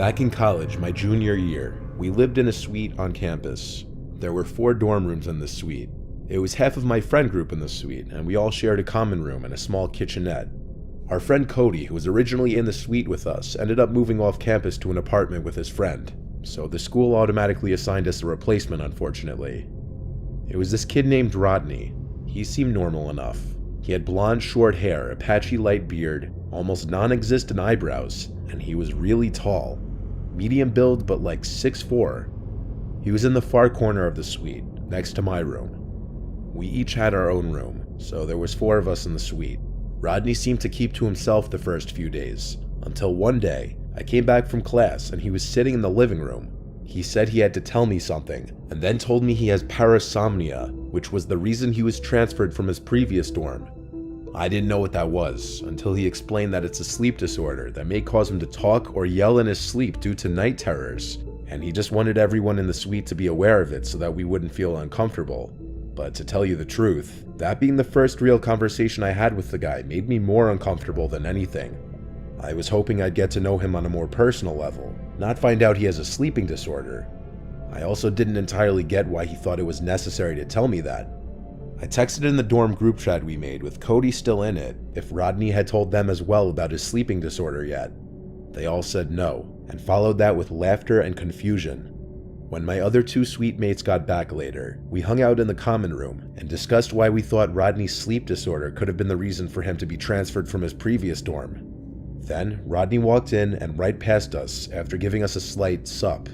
Back in college, my junior year, we lived in a suite on campus. There were 4 dorm rooms in this suite. It was half of my friend group in the suite, and we all shared a common room and a small kitchenette. Our friend Cody, who was originally in the suite with us, ended up moving off campus to an apartment with his friend, so the school automatically assigned us a replacement, unfortunately. It was this kid named Rodney. He seemed normal enough. He had blonde short hair, a patchy light beard, almost non-existent eyebrows, and he was really tall. Medium build, but like 6'4". He was in the far corner of the suite, next to my room. We each had our own room, so there was 4 of us in the suite. Rodney seemed to keep to himself the first few days, until one day, I came back from class and he was sitting in the living room. He said he had to tell me something, and then told me he has parasomnia, which was the reason he was transferred from his previous dorm. I didn't know what that was, until he explained that it's a sleep disorder that may cause him to talk or yell in his sleep due to night terrors, and he just wanted everyone in the suite to be aware of it so that we wouldn't feel uncomfortable. But to tell you the truth, that being the first real conversation I had with the guy made me more uncomfortable than anything. I was hoping I'd get to know him on a more personal level, not find out he has a sleeping disorder. I also didn't entirely get why he thought it was necessary to tell me that. I texted in the dorm group chat we made with Cody still in it if Rodney had told them as well about his sleeping disorder yet. They all said no, and followed that with laughter and confusion. When my other 2 suite mates got back later, we hung out in the common room and discussed why we thought Rodney's sleep disorder could have been the reason for him to be transferred from his previous dorm. Then, Rodney walked in and right past us after giving us a slight sup.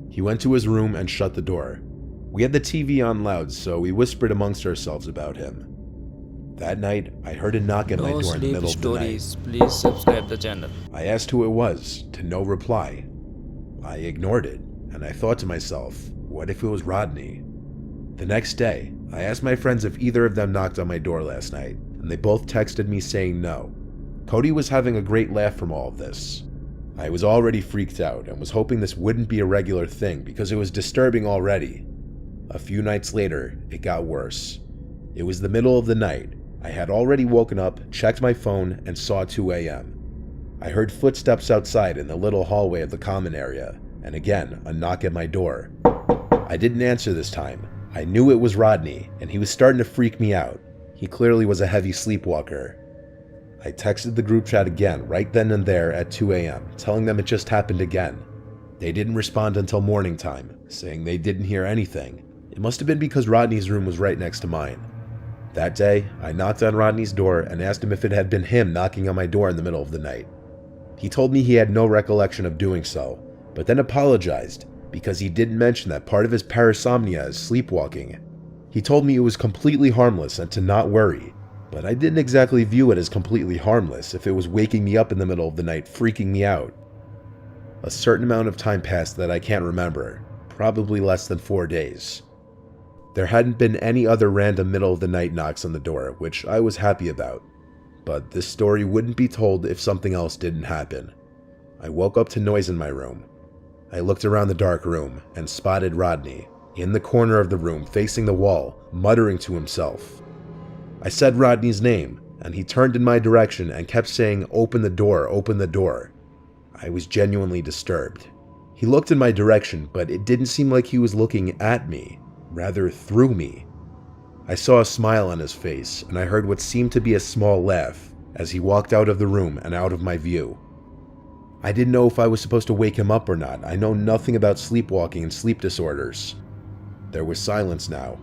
He went to his room and shut the door. We had the TV on loud, so we whispered amongst ourselves about him. That night, I heard a knock at my door in the middle of the night. Please subscribe the channel. I asked who it was, to no reply. I ignored it, and I thought to myself, what if it was Rodney? The next day, I asked my friends if either of them knocked on my door last night, and they both texted me saying no. Cody was having a great laugh from all of this. I was already freaked out and was hoping this wouldn't be a regular thing because it was disturbing already. A few nights later, it got worse. It was the middle of the night. I had already woken up, checked my phone, and saw 2 a.m. I heard footsteps outside in the little hallway of the common area, and again, a knock at my door. I didn't answer this time. I knew it was Rodney, and he was starting to freak me out. He clearly was a heavy sleepwalker. I texted the group chat again right then and there at 2 a.m., telling them it just happened again. They didn't respond until morning time, saying they didn't hear anything. It must have been because Rodney's room was right next to mine. That day, I knocked on Rodney's door and asked him if it had been him knocking on my door in the middle of the night. He told me he had no recollection of doing so, but then apologized because he didn't mention that part of his parasomnia is sleepwalking. He told me it was completely harmless and to not worry, but I didn't exactly view it as completely harmless if it was waking me up in the middle of the night, freaking me out. A certain amount of time passed that I can't remember, probably less than 4 days. There hadn't been any other random middle-of-the-night knocks on the door, which I was happy about. But this story wouldn't be told if something else didn't happen. I woke up to noise in my room. I looked around the dark room and spotted Rodney, in the corner of the room facing the wall, muttering to himself. I said Rodney's name, and he turned in my direction and kept saying, "Open the door, open the door." I was genuinely disturbed. He looked in my direction, but it didn't seem like he was looking at me. Rather through me. I saw a smile on his face, and I heard what seemed to be a small laugh as he walked out of the room and out of my view. I didn't know if I was supposed to wake him up or not. I know nothing about sleepwalking and sleep disorders. There was silence now.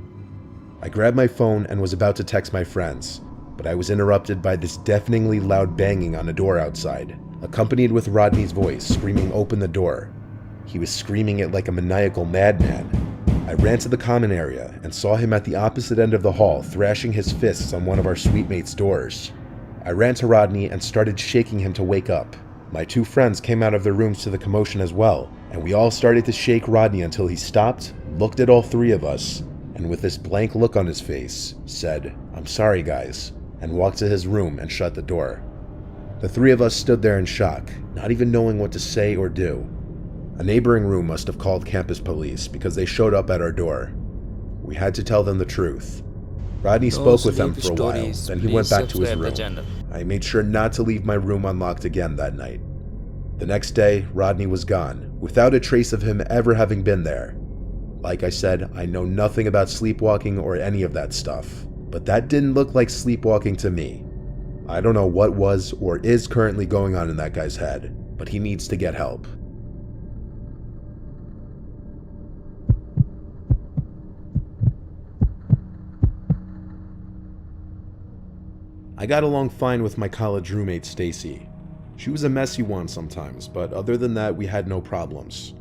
I grabbed my phone and was about to text my friends, but I was interrupted by this deafeningly loud banging on a door outside, accompanied with Rodney's voice screaming, "Open the door." He was screaming it like a maniacal madman. I ran to the common area and saw him at the opposite end of the hall thrashing his fists on one of our suite mates' doors. I ran to Rodney and started shaking him to wake up. My 2 friends came out of their rooms to the commotion as well, and we all started to shake Rodney until he stopped, looked at all 3 of us, and with this blank look on his face, said, "I'm sorry guys," and walked to his room and shut the door. The 3 of us stood there in shock, not even knowing what to say or do. A neighboring room must have called campus police because they showed up at our door. We had to tell them the truth. Rodney spoke with them for a while, then he went back to his room. I made sure not to leave my room unlocked again that night. The next day, Rodney was gone, without a trace of him ever having been there. Like I said, I know nothing about sleepwalking or any of that stuff, but that didn't look like sleepwalking to me. I don't know what was or is currently going on in that guy's head, but he needs to get help. I got along fine with my college roommate Stacy. She was a messy one sometimes, but other than that we had no problems.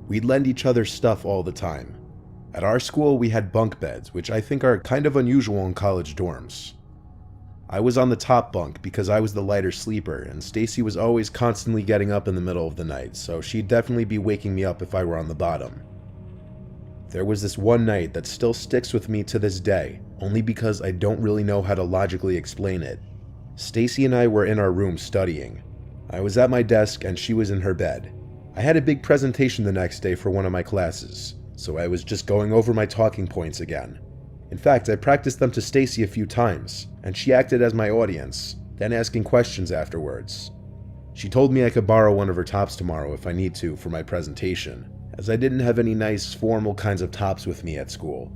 We'd lend each other stuff all the time. At our school we had bunk beds, which I think are kind of unusual in college dorms. I was on the top bunk because I was the lighter sleeper, and Stacy was always constantly getting up in the middle of the night, so she'd definitely be waking me up if I were on the bottom. There was this one night that still sticks with me to this day, only because I don't really know how to logically explain it. Stacy and I were in our room studying. I was at my desk and she was in her bed. I had a big presentation the next day for one of my classes, so I was just going over my talking points again. In fact, I practiced them to Stacy a few times, and she acted as my audience, then asking questions afterwards. She told me I could borrow one of her tops tomorrow if I need to for my presentation, as I didn't have any nice, formal kinds of tops with me at school.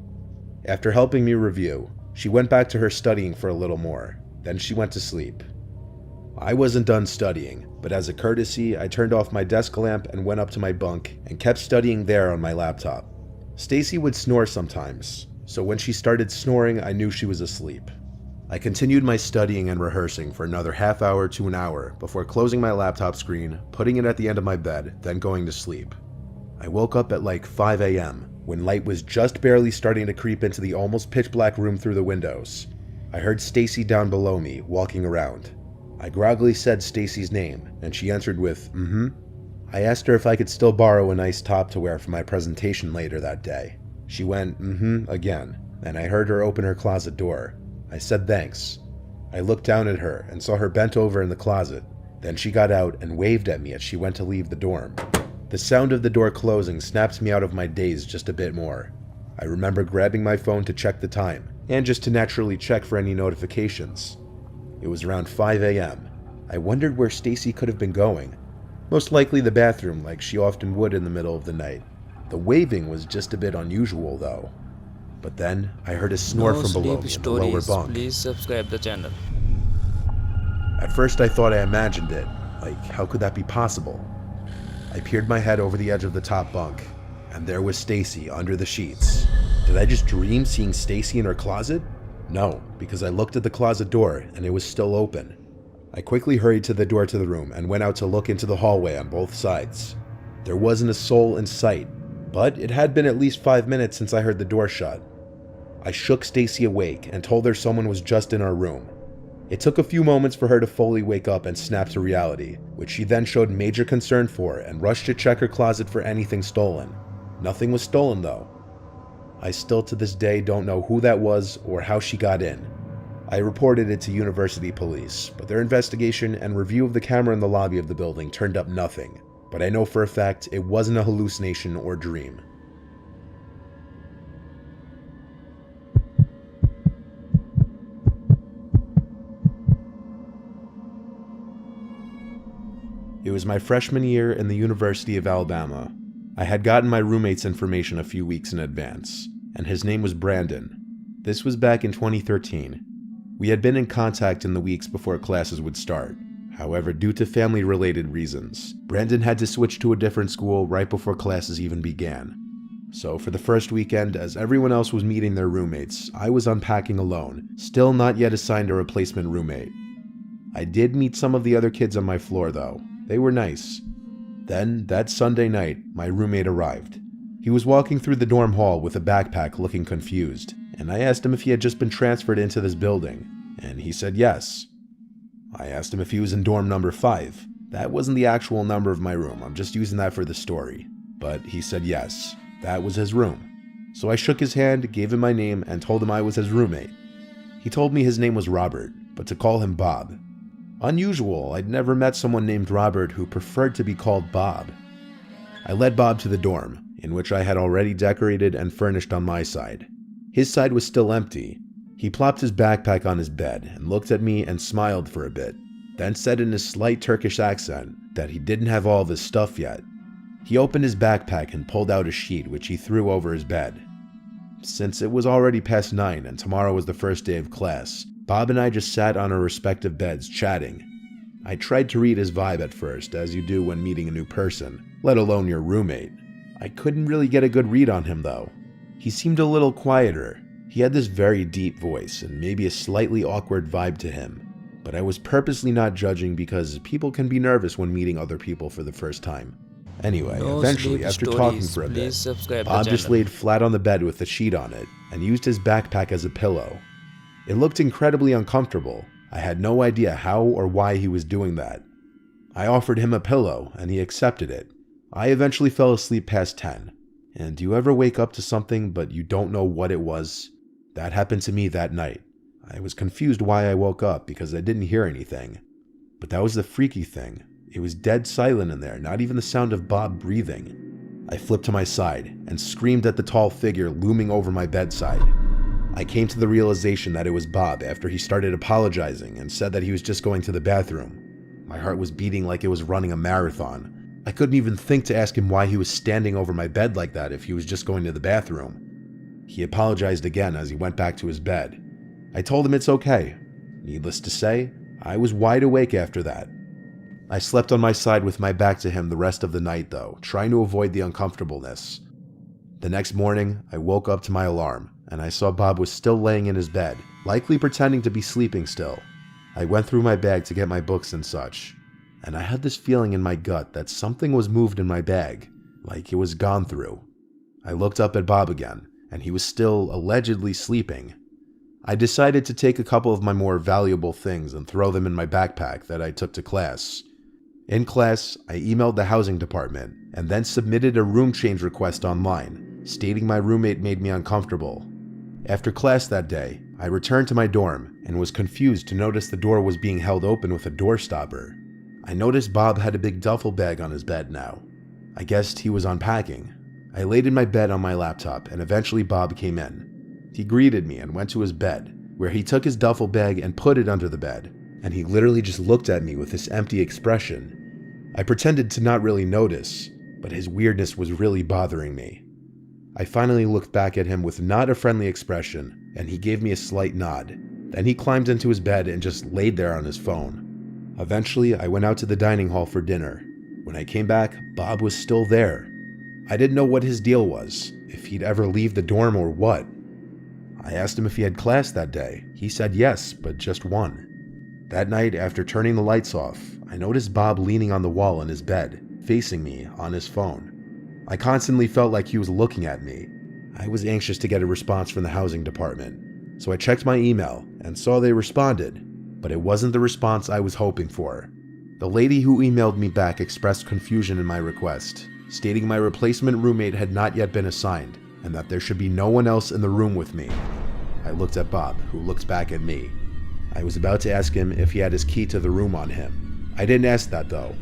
After helping me review, she went back to her studying for a little more, then she went to sleep. I wasn't done studying, but as a courtesy, I turned off my desk lamp and went up to my bunk and kept studying there on my laptop. Stacy would snore sometimes, so when she started snoring, I knew she was asleep. I continued my studying and rehearsing for another half hour to an hour before closing my laptop screen, putting it at the end of my bed, then going to sleep. I woke up at like 5 a.m. when light was just barely starting to creep into the almost pitch black room through the windows. I heard Stacy down below me, walking around. I groggily said Stacy's name, and she answered with, "Mm-hmm." I asked her if I could still borrow a nice top to wear for my presentation later that day. She went, "Mm-hmm," again, and I heard her open her closet door. I said thanks. I looked down at her and saw her bent over in the closet. Then she got out and waved at me as she went to leave the dorm. The sound of the door closing snapped me out of my daze just a bit more. I remember grabbing my phone to check the time, and just to naturally check for any notifications. It was around 5 a.m. I wondered where Stacy could have been going. Most likely the bathroom, like she often would in the middle of the night. The waving was just a bit unusual though. But then I heard a snore from below me in the lower bunk. Please subscribe the channel. At first I thought I imagined it. Like, how could that be possible? I peered my head over the edge of the top bunk, and there was Stacy under the sheets. Did I just dream seeing Stacy in her closet? No, because I looked at the closet door and it was still open. I quickly hurried to the door to the room and went out to look into the hallway on both sides. There wasn't a soul in sight, but it had been at least 5 minutes since I heard the door shut. I shook Stacy awake and told her someone was just in our room. It took a few moments for her to fully wake up and snap to reality, which she then showed major concern for and rushed to check her closet for anything stolen. Nothing was stolen though. I still to this day don't know who that was or how she got in. I reported it to university police, but their investigation and review of the camera in the lobby of the building turned up nothing. But I know for a fact it wasn't a hallucination or dream. It was my freshman year in the University of Alabama. I had gotten my roommate's information a few weeks in advance, and his name was Brandon. This was back in 2013. We had been in contact in the weeks before classes would start. However, due to family-related reasons, Brandon had to switch to a different school right before classes even began. So for the first weekend, as everyone else was meeting their roommates, I was unpacking alone, still not yet assigned a replacement roommate. I did meet some of the other kids on my floor though. They were nice. Then, that Sunday night, my roommate arrived. He was walking through the dorm hall with a backpack looking confused, and I asked him if he had just been transferred into this building, and he said yes. I asked him if he was in dorm number 5. That wasn't the actual number of my room, I'm just using that for the story. But he said yes, that was his room. So I shook his hand, gave him my name, and told him I was his roommate. He told me his name was Robert, but to call him Bob. Unusual, I'd never met someone named Robert who preferred to be called Bob. I led Bob to the dorm, in which I had already decorated and furnished on my side. His side was still empty. He plopped his backpack on his bed and looked at me and smiled for a bit. then said in a slight Turkish accent that he didn't have all of his stuff yet. He opened his backpack and pulled out a sheet which he threw over his bed. Since it was already past 9 and tomorrow was the first day of class, Bob and I just sat on our respective beds chatting. I tried to read his vibe at first, as you do when meeting a new person, let alone your roommate. I couldn't really get a good read on him though. He seemed a little quieter. He had this very deep voice and maybe a slightly awkward vibe to him. But I was purposely not judging because people can be nervous when meeting other people for the first time. Anyway, eventually, after talking for a bit, Bob just laid flat on the bed with a sheet on it and used his backpack as a pillow. It looked incredibly uncomfortable. I had no idea how or why he was doing that. I offered him a pillow and he accepted it. I eventually fell asleep past 10. And do you ever wake up to something but you don't know what it was? That happened to me that night. I was confused why I woke up because I didn't hear anything. But that was the freaky thing. It was dead silent in there, not even the sound of Bob breathing. I flipped to my side and screamed at the tall figure looming over my bedside. I came to the realization that it was Bob after he started apologizing and said that he was just going to the bathroom. My heart was beating like it was running a marathon. I couldn't even think to ask him why he was standing over my bed like that if he was just going to the bathroom. He apologized again as he went back to his bed. I told him it's okay. Needless to say, I was wide awake after that. I slept on my side with my back to him the rest of the night though, trying to avoid the uncomfortableness. The next morning, I woke up to my alarm, and I saw Bob was still laying in his bed, likely pretending to be sleeping still. I went through my bag to get my books and such, and I had this feeling in my gut that something was moved in my bag, like it was gone through. I looked up at Bob again, and he was still allegedly sleeping. I decided to take a couple of my more valuable things and throw them in my backpack that I took to class. In class, I emailed the housing department and then submitted a room change request online, stating my roommate made me uncomfortable. After class that day, I returned to my dorm and was confused to notice the door was being held open with a door stopper. I noticed Bob had a big duffel bag on his bed now. I guessed he was unpacking. I laid in my bed on my laptop and eventually Bob came in. He greeted me and went to his bed, where he took his duffel bag and put it under the bed, and he literally just looked at me with this empty expression. I pretended to not really notice, but his weirdness was really bothering me. I finally looked back at him with not a friendly expression, and he gave me a slight nod. Then he climbed into his bed and just laid there on his phone. Eventually, I went out to the dining hall for dinner. When I came back, Bob was still there. I didn't know what his deal was, if he'd ever leave the dorm or what. I asked him if he had class that day. He said yes, but just one. That night, after turning the lights off, I noticed Bob leaning on the wall in his bed, facing me on his phone. I constantly felt like he was looking at me. I was anxious to get a response from the housing department, so I checked my email and saw they responded, but it wasn't the response I was hoping for. The lady who emailed me back expressed confusion in my request, stating my replacement roommate had not yet been assigned and that there should be no one else in the room with me. I looked at Bob, who looked back at me. I was about to ask him if he had his key to the room on him. I didn't ask that though.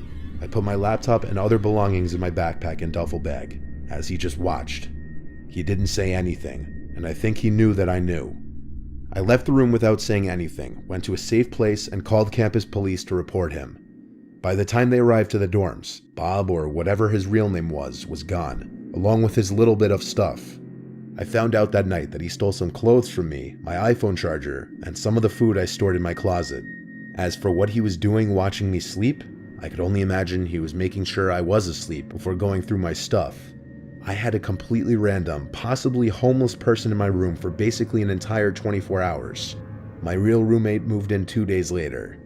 I put my laptop and other belongings in my backpack and duffel bag, as he just watched. He didn't say anything, and I think he knew that I knew. I left the room without saying anything, went to a safe place and called campus police to report him. By the time they arrived to the dorms, Bob, or whatever his real name was gone, along with his little bit of stuff. I found out that night that he stole some clothes from me, my iPhone charger, and some of the food I stored in my closet. As for what he was doing watching me sleep, I could only imagine he was making sure I was asleep before going through my stuff. I had a completely random, possibly homeless person in my room for basically an entire 24 hours. My real roommate moved in 2 days later.